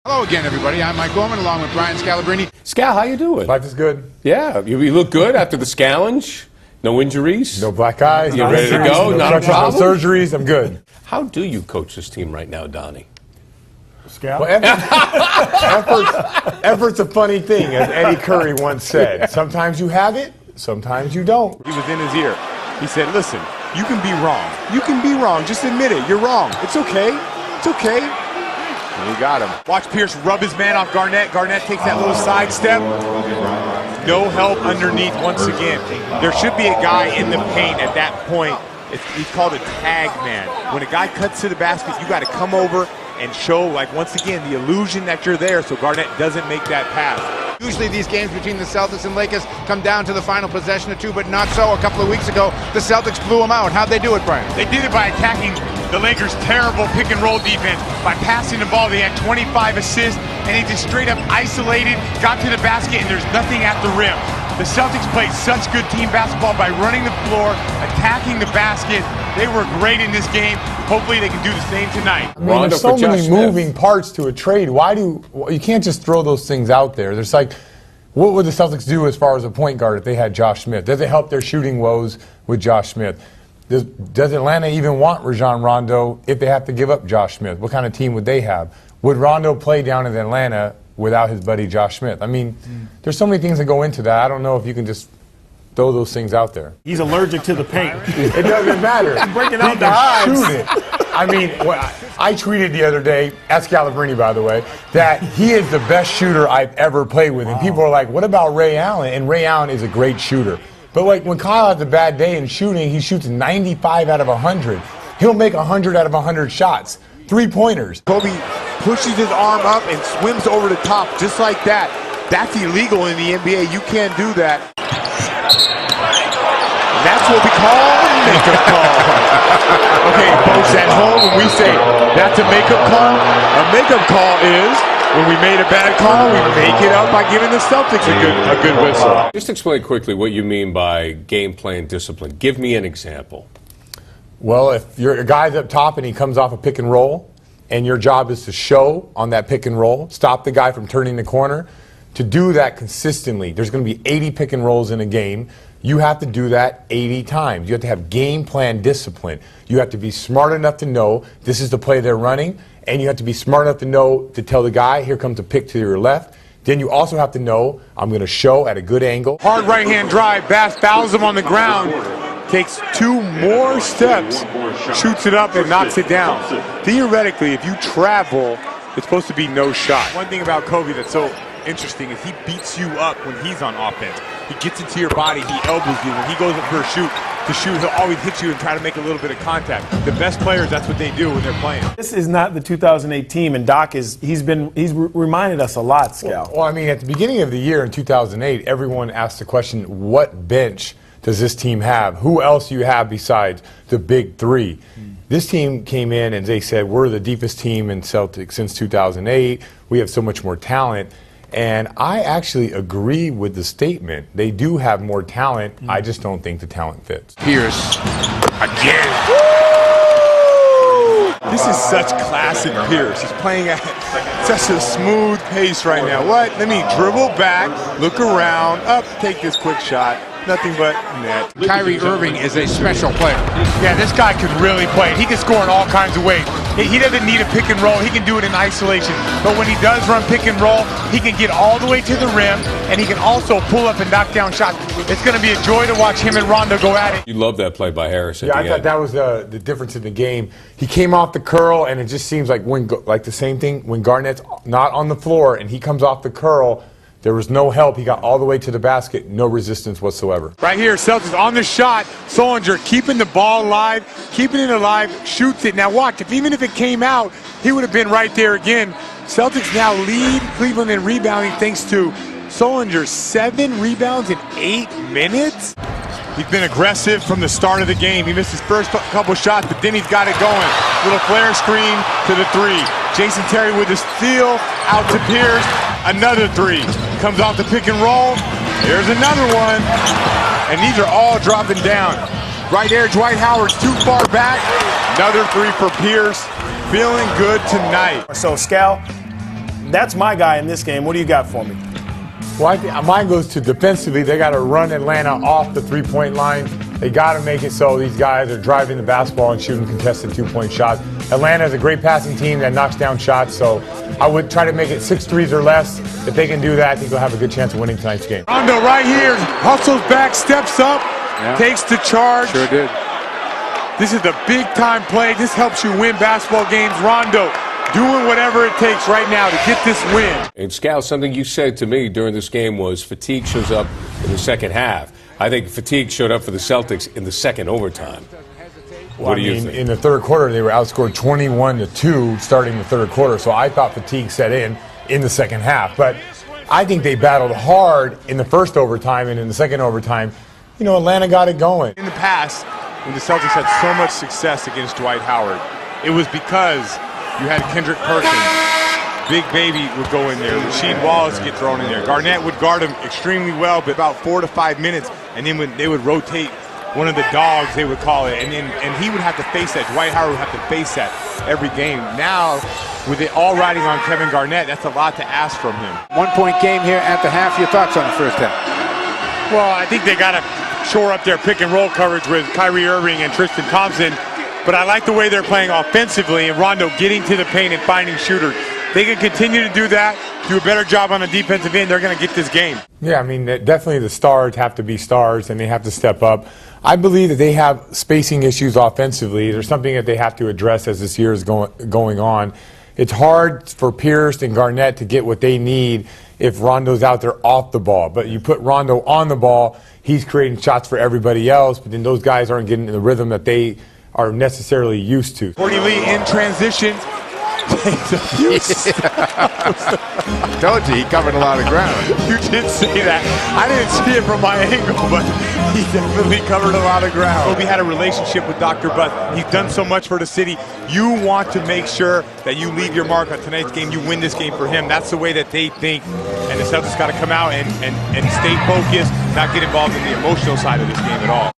Hello again, everybody. I'm Mike Gorman, along with Brian Scalabrine. Scal, how you doing? Life is good. Yeah, you look good after the challenge. No injuries. No black eyes. You're ready to go? No Not a problem? No surgeries. I'm good. How do you coach this team right now, Donnie? Scal? Well, effort's a funny thing, as Eddie Curry once said. Sometimes you have it, sometimes you don't. He was in his ear. He said, listen, you can be wrong. You can be wrong. Just admit it. You're wrong. It's okay. It's okay. And he got him. Watch Pierce rub his man off Garnett. Garnett takes that little sidestep. No help underneath once again. There should be a guy in the paint at that point. He's called a tag man. When a guy cuts to the basket, you got to come over and show, like, once again, the illusion that you're there so Garnett doesn't make that pass. Usually these games between the Celtics and Lakers come down to the final possession or two, but not so. A couple of weeks ago, the Celtics blew them out. How'd they do it, Brian? They did it by attacking the Lakers' terrible pick-and-roll defense, by passing the ball. They had 25 assists, and they just straight up isolated, got to the basket, and there's nothing at the rim. The Celtics played such good team basketball by running the floor, attacking the basket. They were great in this game. Hopefully they can do the same tonight. I mean, there's so many moving parts to a trade. You can't just throw those things out there. There's like, what would the Celtics do as far as a point guard if they had Josh Smith? Does it help their shooting woes with Josh Smith? Does Atlanta even want Rajon Rondo if they have to give up Josh Smith? What kind of team would they have? Would Rondo play down in Atlanta without his buddy Josh Smith? I mean, there's so many things that go into that. I don't know if you can just throw those things out there. He's allergic to the paint. It doesn't matter. He's breaking out the hives. Shoot it. I mean, I tweeted the other day, at Scalabrine, by the way, that he is the best shooter I've ever played with. And people are like, what about Ray Allen? And Ray Allen is a great shooter. But like when Kyle has a bad day in shooting, he shoots 95 out of 100. He'll make 100 out of 100 shots. 3-pointers. Kobe pushes his arm up and swims over the top just like that. That's illegal in the NBA. You can't do that. And that's what we call a makeup call. Okay, folks at home, when we say that's a makeup call is when we made a bad call, we make it up by giving the Celtics a good whistle. Just explain quickly what you mean by game plan discipline. Give me an example. Well, if you're a guy's up top and he comes off a pick and roll, and your job is to show on that pick and roll, stop the guy from turning the corner, to do that consistently. There's going to be 80 pick and rolls in a game. You have to do that 80 times. You have to have game plan discipline. You have to be smart enough to know this is the play they're running, and you have to be smart enough to know to tell the guy, here comes a pick to your left. Then you also have to know, I'm going to show at a good angle. Hard right-hand drive, Bass fouls him on the ground, takes 2 more steps, shoots it up and knocks it down. Theoretically, if you travel, it's supposed to be no shot. One thing about Kobe that's so interesting is he beats you up when he's on offense. He gets into your body, he elbows you. When he goes up for a shoot, he'll always hit you and try to make a little bit of contact. The best players, that's what they do when they're playing. This is not the 2008 team, and Doc he's reminded us a lot, Scal. Well, I mean, at the beginning of the year in 2008, everyone asked the question, what bench does this team have? Who else do you have besides the big three? This team came in and they said, we're the deepest team in Celtics since 2008. We have so much more talent. And I actually agree with the statement. They do have more talent. I just don't think the talent fits. Pierce again. This is such classic Pierce. He's playing at such a smooth pace right now. Let me dribble back, look around, up, take this quick shot. Nothing but net. Kyrie Irving is a special player. Yeah, this guy could really play. He can score in all kinds of ways. He doesn't need a pick and roll. He can do it in isolation. But when he does run pick and roll, he can get all the way to the rim, and he can also pull up and knock down shots. It's going to be a joy to watch him and Rondo go at it. You love that play by Harris at Yeah, the I end. thought that was the difference in the game. He came off the curl, and it just seems like the same thing when Garnett's not on the floor and he comes off the curl. There was no help. He got all the way to the basket, no resistance whatsoever. Right here, Celtics on the shot. Solinger keeping the ball alive, keeping it alive, shoots it. Now watch, even if it came out, he would have been right there again. Celtics now lead Cleveland in rebounding thanks to Solinger. 7 rebounds in 8 minutes. He's been aggressive from the start of the game. He missed his first couple shots, but then he's got it going. Little flare screen to the 3. Jason Terry with the steal, out to Pierce. Another 3. Comes off the pick and roll. There's another one. And these are all dropping down. Right there, Dwight Howard's too far back. Another 3 for Pierce. Feeling good tonight. So, Scal, That's my guy in this game. What do you got for me? Well, I think mine goes to defensively. They got to run Atlanta off the three-point line. They got to make it so these guys are driving the basketball and shooting contested two-point shots. Atlanta is a great passing team that knocks down shots, so I would try to make it 6 threes or less. If they can do that, I think they'll have a good chance of winning tonight's game. Rondo right here, hustles back, steps up, takes the charge. Sure did. This is the big-time play. This helps you win basketball games. Rondo doing whatever it takes right now to get this win. And Scal, something you said to me during this game was fatigue shows up in the second half. I think fatigue showed up for the Celtics in the second overtime. What do you think? In the third quarter, they were outscored 21-2 starting the third quarter, so I thought fatigue set in the second half. But I think they battled hard in the first overtime, and in the second overtime, you know, Atlanta got it going. In the past, when the Celtics had so much success against Dwight Howard, it was because you had Kendrick Perkins, Big Baby would go in there, Rasheed Wallace get thrown in there. Garnett would guard him extremely well, but about 4 to 5 minutes, and then when they would rotate one of the dogs, they would call it, and he would have to face that. Dwight Howard would have to face that every game. Now, with it all riding on Kevin Garnett, that's a lot to ask from him. 1-point game here at the half. Your thoughts on the first half? Well, I think they got to shore up their pick and roll coverage with Kyrie Irving and Tristan Thompson. But I like the way they're playing offensively and Rondo getting to the paint and finding shooters. They can continue to do that, do a better job on the defensive end. They're going to get this game. Yeah, I mean, definitely the stars have to be stars and they have to step up. I believe that they have spacing issues offensively. There's something that they have to address as this year is going on. It's hard for Pierce and Garnett to get what they need if Rondo's out there off the ball. But you put Rondo on the ball, he's creating shots for everybody else, but then those guys aren't getting the rhythm that they are necessarily used to. Courtney Lee in transition. Told you, he covered a lot of ground. You did say that. I didn't see it from my angle, but he definitely covered a lot of ground. We had a relationship with Dr. Butt. He's done so much for the city. You want to make sure that you leave your mark on tonight's game. You win this game for him. That's the way that they think. And the Celtics got to come out and stay focused, not get involved in the emotional side of this game at all.